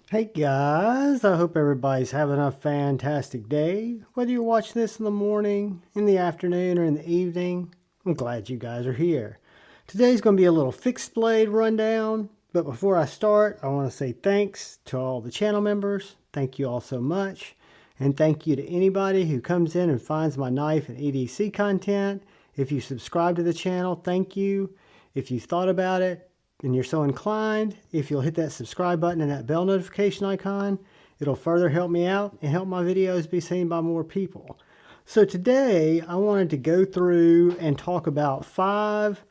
Hey guys, I hope everybody's having a fantastic day. Whether you watch this in the morning, in the afternoon, or in the evening, I'm glad you guys are here. Today's going to be a little fixed blade rundown, but before I start, I want to say thanks to all the channel members. Thank you all so much. And thank you to anybody who comes in and finds my knife and EDC content. If you subscribe to the channel, thank you. If you thought about it, and you're so inclined, if you'll hit that subscribe button and that bell notification icon, it'll further help me out and help my videos be seen by more people. So today I wanted to go through and talk about 5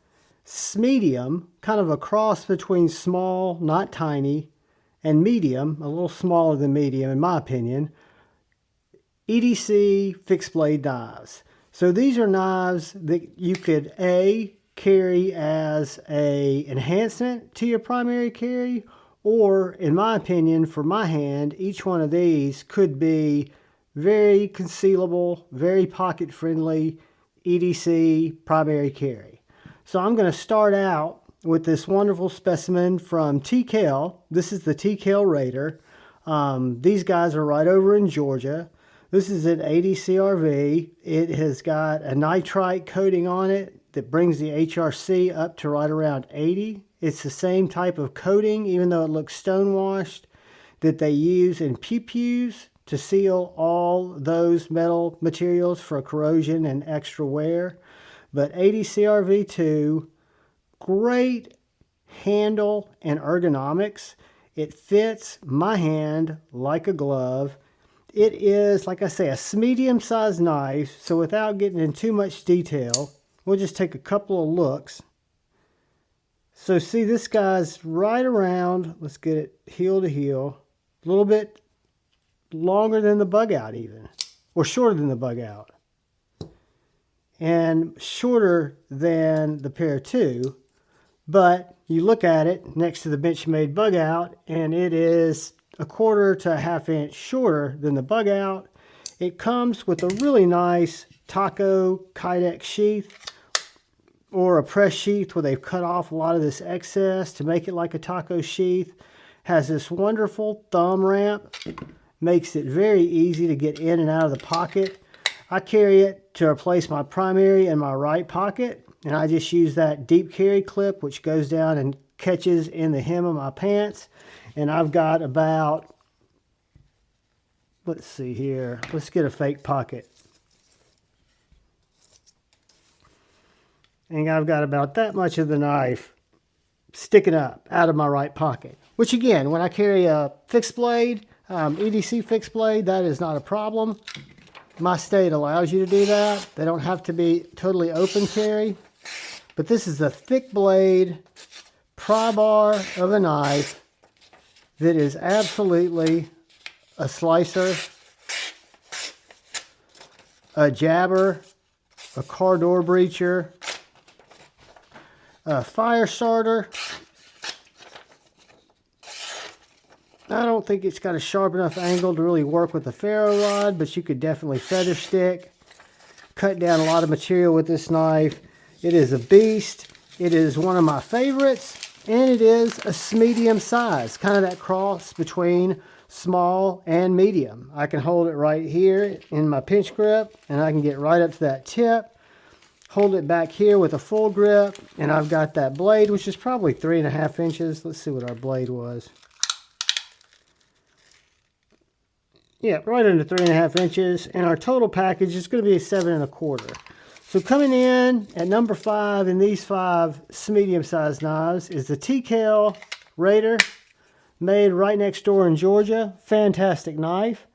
Smedium, kind of a cross between small, not tiny, and medium, a little smaller than medium in my opinion, EDC fixed blade knives. So these are knives that you could carry as a enhancement to your primary carry, or in my opinion, for my hand, each one of these could be very concealable, very pocket friendly EDC primary carry. So I'm going to start out with this wonderful specimen from Kell. This is the Kell Raineir. These guys are right over in Georgia. This is an 80 CRV. It has got a nitrite coating on it that brings the HRC up to right around 80. It's the same type of coating, even though it looks stonewashed, that they use in pew-pews to seal all those metal materials for corrosion and extra wear. But 80 CRV2, great handle and ergonomics. It fits my hand like a glove. It is, like I say, a Smedium sized knife, so without getting in too much detail, we'll just take a couple of looks. So see, this guy's right around, let's get it heel to heel, a little bit longer than the bug out even, or shorter than the bug out, and shorter than the Pair 2, but you look at it next to the Benchmade bug out, and it is a quarter to a half inch shorter than the bug out. It comes with a really nice taco kydex sheath, or a press sheath where they've cut off a lot of this excess to make it like a taco sheath. Has this wonderful thumb ramp, makes it very easy to get in and out of the pocket. I carry it to replace my primary in my right pocket, and I just use that deep carry clip which goes down and catches in the hem of my pants. And I've got about, let's see here, let's get a fake pocket. And I've got about that much of the knife sticking up out of my right pocket. Which again, when I carry a fixed blade, EDC fixed blade, that is not a problem. My state allows you to do that. They don't have to be totally open carry. But this is a thick blade pry bar of a knife that is absolutely a slicer, a jabber, a car door breacher, a fire starter. I don't think it's got a sharp enough angle to really work with the ferro rod, but you could definitely feather stick, cut down a lot of material with this knife. It is a beast. It is one of my favorites, and it is a Smedium size, kind of that cross between small and medium. I can hold it right here in my pinch grip, and I can get right up to that tip. Hold it back here with a full grip, and I've got that blade, which is probably 3.5 inches. Let's see what our blade was. Yeah, right under 3.5 inches, and our total package is going to be a 7.25. So coming in at number 5 in these 5 Smedium sized knives is the Kell Raineir, made right next door in Georgia. Fantastic knife.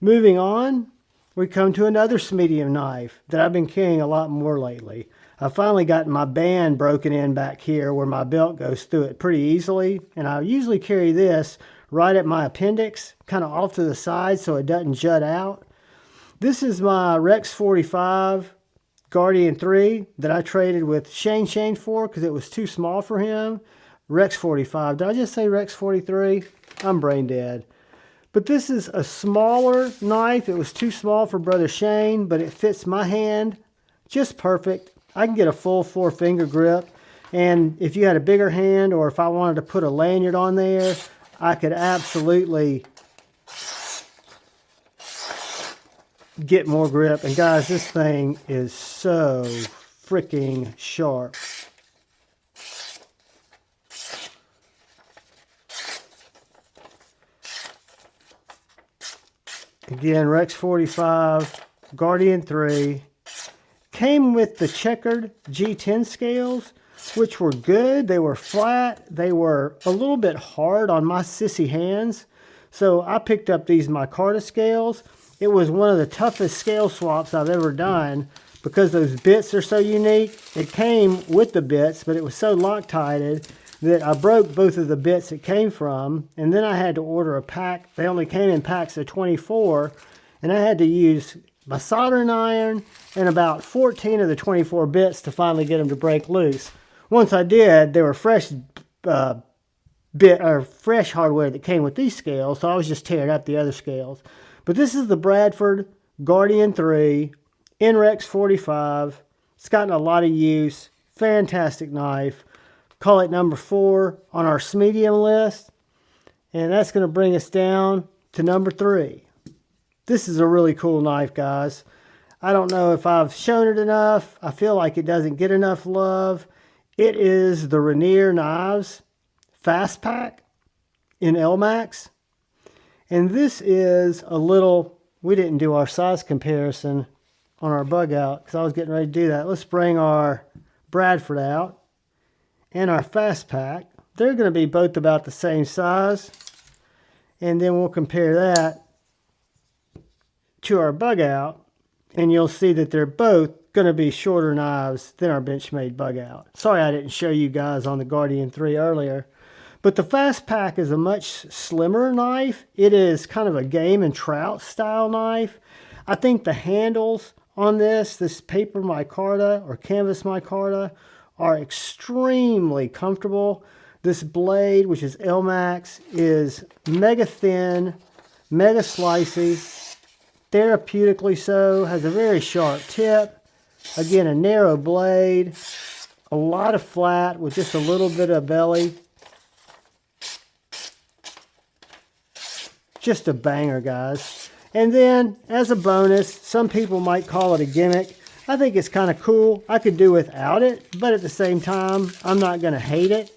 Moving on, we come to another Smedium knife that I've been carrying a lot more lately. I've finally gotten my band broken in back here where my belt goes through it pretty easily, and I usually carry this right at my appendix, kind of off to the side so it doesn't jut out. This is my Rex 45 Guardian 3 that I traded with Shane for because it was too small for him. Rex 45. Did I just say Rex 43? I'm brain dead. But this is a smaller knife. It was too small for Brother Shane, but it fits my hand just perfect. I can get a full 4-finger grip. And if you had a bigger hand, or if I wanted to put a lanyard on there, I could absolutely get more grip. And guys, this thing is so freaking sharp. Again, Rex 45, Guardian 3. Came with the checkered G10 scales, which were good. They were flat. They were a little bit hard on my sissy hands. So I picked up these micarta scales. It was one of the toughest scale swaps I've ever done because those bits are so unique. It came with the bits, but it was so Loctited that I broke both of the bits it came from, and then I had to order a pack. They only came in packs of 24, and I had to use my soldering iron and about 14 of the 24 bits to finally get them to break loose. Once I did, they were fresh fresh hardware that came with these scales, so I was just tearing up the other scales. But this is the Bradford Guardian 3 NREX 45. It's gotten a lot of use. Fantastic knife. Call it number 4 on our Smedium list. And that's going to bring us down to number 3. This is a really cool knife, guys. I don't know if I've shown it enough. I feel like it doesn't get enough love. It is the Raineir Knives Fastpak in LMAX. And this is a little, we didn't do our size comparison on our bug out because I was getting ready to do that. Let's bring our Bradford out and our Fastpak. They're going to be both about the same size. And then we'll compare that to our bug out. And you'll see that they're both going to be shorter knives than our Benchmade bug out. Sorry I didn't show you guys on the Guardian 3 earlier. But the Fastpak is a much slimmer knife. It is kind of a game and trout style knife. I think the handles on this paper micarta or canvas micarta, are extremely comfortable. This blade, which is LMAX, is mega thin, mega slicey, therapeutically so, has a very sharp tip. Again, a narrow blade, a lot of flat with just a little bit of belly. Just a banger, guys. And then, as a bonus, some people might call it a gimmick. I think it's kind of cool. I could do without it, but at the same time, I'm not going to hate it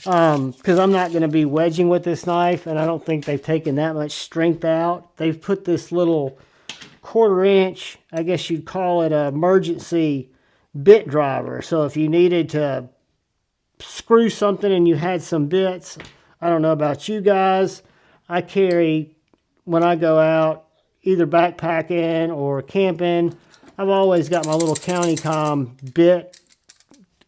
because I'm not going to be wedging with this knife, and I don't think they've taken that much strength out. They've put this little 1/4 inch, I guess you'd call it an emergency bit driver. So if you needed to screw something and you had some bits, I don't know about you guys, I carry, when I go out, either backpacking or camping, I've always got my little CountyCom bit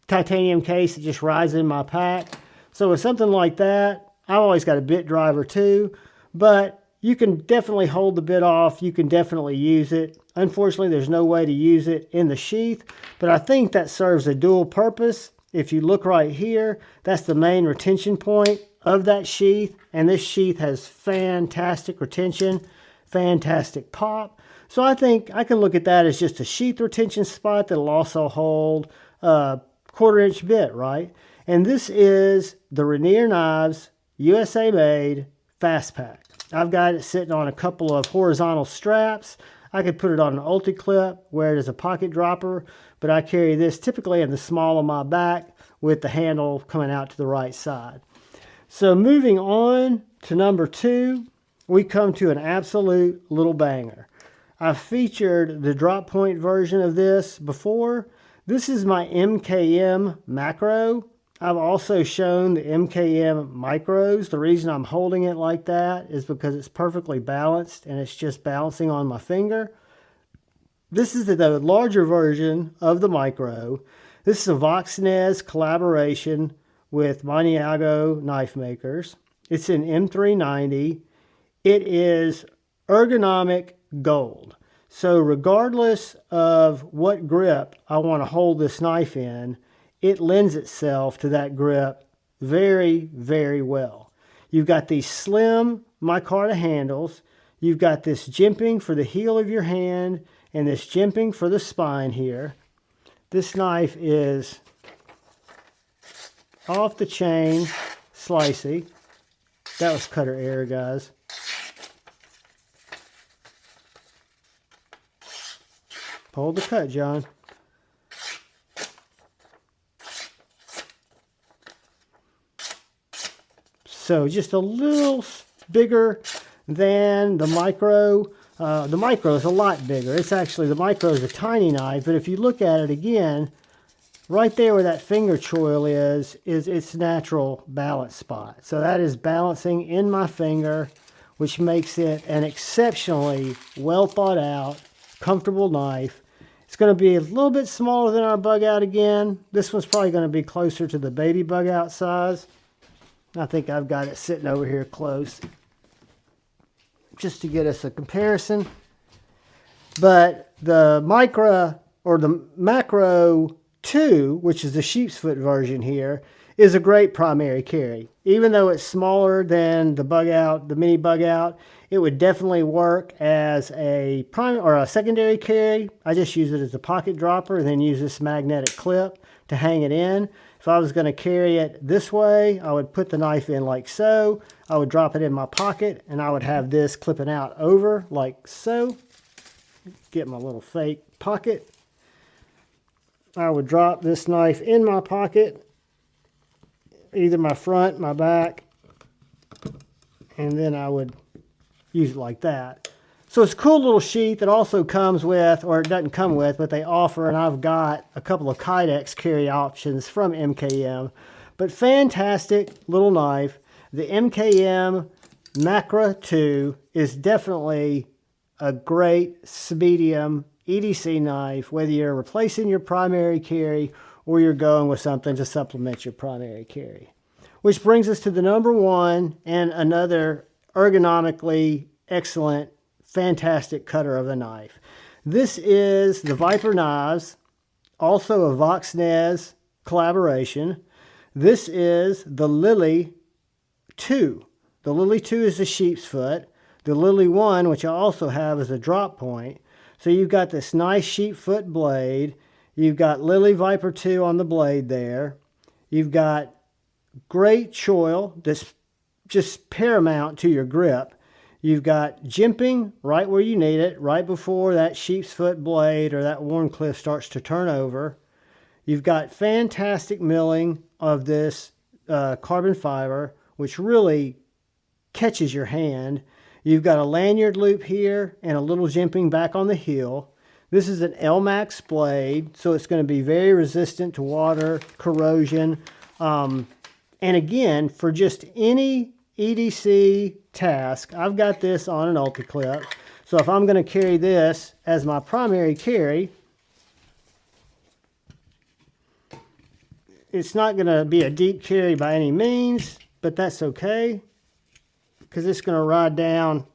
titanium case that just rides in my pack. So with something like that, I've always got a bit driver too, but you can definitely hold the bit off. You can definitely use it. Unfortunately, there's no way to use it in the sheath, but I think that serves a dual purpose. If you look right here, that's the main retention point of that sheath, and this sheath has fantastic retention, fantastic pop. So I think I can look at that as just a sheath retention spot that'll also hold a 1/4 inch bit, right? And this is the Raineir Knives USA made Fastpak. I've got it sitting on a couple of horizontal straps. I could put it on an ulti-clip, wear it as a pocket dropper, but I carry this typically in the small of my back with the handle coming out to the right side. So moving on to number 2, we come to an absolute little banger. I've featured the drop point version of this before. This is my MKM Makro. I've also shown the MKM Makros. The reason I'm holding it like that is because it's perfectly balanced and it's just balancing on my finger. This is the larger version of the Makro. This is a Voxnez collaboration with Maniago knife makers. It's in M390. It is ergonomic gold. So regardless of what grip I want to hold this knife in, it lends itself to that grip very, very well. You've got these slim micarta handles. You've got this jimping for the heel of your hand and this jimping for the spine here. This knife is off the chain, slicey. That was cutter error, guys. Hold the cut, John. So just a little bigger than the micro. The micro is a lot bigger. It's actually, the micro is a tiny knife, but if you look at it again, right there where that finger choil is its natural balance spot. So that is balancing in my finger, which makes it an exceptionally well thought out, comfortable knife. It's going to be a little bit smaller than our bug out again. This one's probably going to be closer to the baby bug out size. I think I've got it sitting over here close, just to get us a comparison. But the Micro, or the Makro 2, which is the sheep's foot version here, is a great primary carry. Even though it's smaller than the bug out, the mini bug out, it would definitely work as a primary or a secondary carry. I just use it as a pocket dropper and then use this magnetic clip to hang it in. If I was going to carry it this way, I would put the knife in like so. I would drop it in my pocket, and I would have this clipping out over like so. Get my little fake pocket. I would drop this knife in my pocket, either my front, my back, and then I would use it like that. So it's a cool little sheath that also comes with, or it doesn't come with, but they offer, and I've got a couple of Kydex carry options from MKM. But fantastic little knife. The MKM Makro 2 is definitely a great Smedium EDC knife, whether you're replacing your primary carry or you're going with something to supplement your primary carry. Which brings us to the number one and another ergonomically excellent, fantastic cutter of a knife. This is the Viper Knives, also a Voxnez collaboration. This is the Lille 2. The Lille 2 is the sheep's foot. The Lille 1, which I also have, is a drop point. So you've got this nice sheep foot blade. You've got Lille Viper 2 on the blade there. You've got great choil that's just paramount to your grip. You've got jimping right where you need it, right before that sheep's foot blade or that Warncliffe starts to turn over. You've got fantastic milling of this carbon fiber, which really catches your hand. You've got a lanyard loop here and a little jimping back on the heel. This is an LMAX blade, so it's going to be very resistant to water, corrosion. And again, for just any EDC task, I've got this on an ulti-clip. So if I'm going to carry this as my primary carry, it's not going to be a deep carry by any means, but that's okay, because it's going to ride down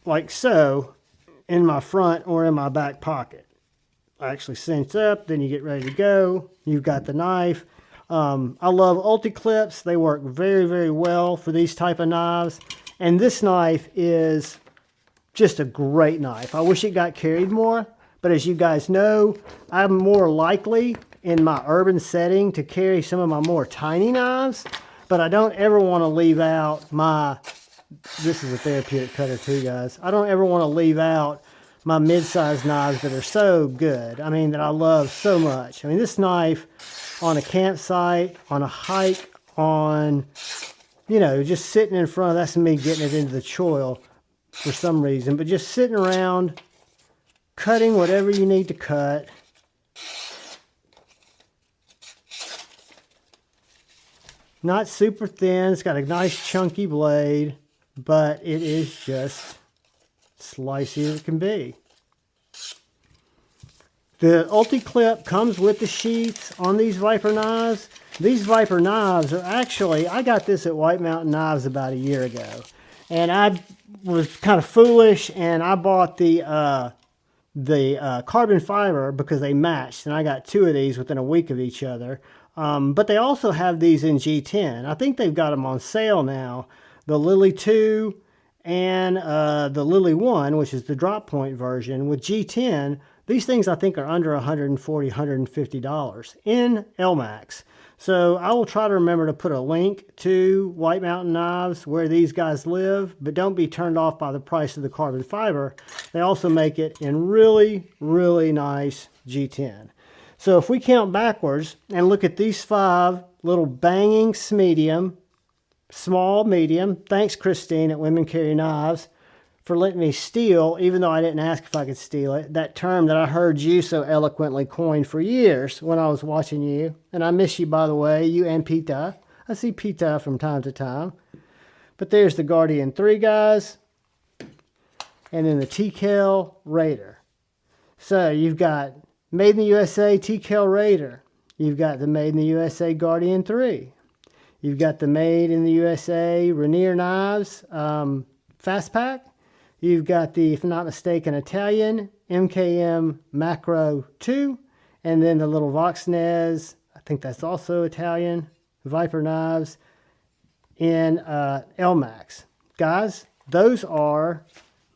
like so in my front or in my back pocket. I actually cinch up, then you get ready to go. You've got the knife. I love ulti-clips. They work very, very well for these type of knives. And this knife is just a great knife. I wish it got carried more, but as you guys know, I'm more likely in my urban setting to carry some of my more tiny knives, but I don't ever want to leave out my, this is a therapeutic cutter too, guys. I don't ever want to leave out my mid-sized knives that are so good. I mean, that I love so much. I mean, this knife on a campsite, on a hike, on, you know, just sitting in front of, that's me getting it into the choil for some reason, but just sitting around, cutting whatever you need to cut. Not super thin, it's got a nice chunky blade, but it is just slicey as it can be. The ulti-clip comes with the sheaths on these Viper knives. These Viper knives are actually, I got this at White Mountain Knives about a year ago. And I was kind of foolish and I bought the carbon fiber because they matched. And I got two of these within a week of each other. But they also have these in G10. I think they've got them on sale now. The Lille 2 and the Lille 1, which is the drop point version, with G10. These things I think are under $140, $150 in LMAX. So I will try to remember to put a link to White Mountain Knives where these guys live, but don't be turned off by the price of the carbon fiber. They also make it in really, really nice G10. So if we count backwards and look at these 5 little banging Smedium, small, medium, thanks Christine at Women Carry Knives for letting me steal, even though I didn't ask if I could steal it, that term that I heard you so eloquently coin for years when I was watching you. And I miss you, by the way, you and Pita. I see Pita from time to time. But there's the Guardian 3 guys. And then the Kell Raider. So you've got Made in the USA Kell Raider. You've got the Made in the USA Guardian 3. You've got the Made in the USA Raineir Knives Fastpak. You've got the, if I'm not mistaken, Italian MKM Makro 2. And then the little Voxnez, I think that's also Italian, Viper Knives in LMAX. Guys, those are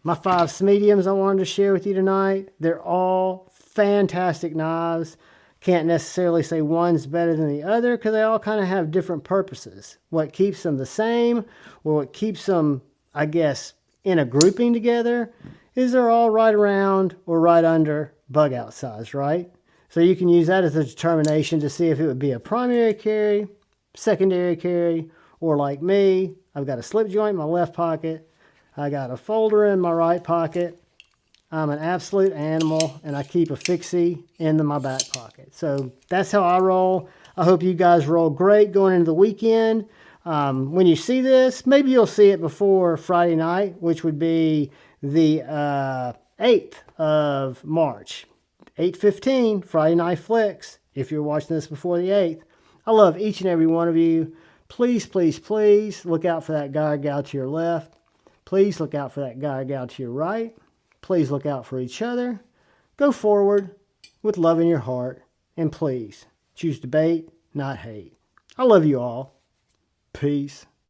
my 5 Smediums I wanted to share with you tonight. They're all fantastic knives. Can't necessarily say one's better than the other because they all kind of have different purposes. What keeps them the same, or what keeps them, I guess, in a grouping together, is they're all right around or right under bug out size, right? So you can use that as a determination to see if it would be a primary carry, secondary carry, or like me, I've got a slip joint in my left pocket, I got a folder in my right pocket, I'm an absolute animal, and I keep a fixie in my back pocket. So that's how I roll. I hope you guys roll great going into the weekend. When you see this, maybe you'll see it before Friday night, which would be the 8th of March. 8:15, Friday Night Flicks, if you're watching this before the 8th. I love each and every one of you. Please, please, please look out for that guy or gal to your left. Please look out for that guy or gal to your right. Please look out for each other. Go forward with love in your heart. And please, choose debate, not hate. I love you all. Peace.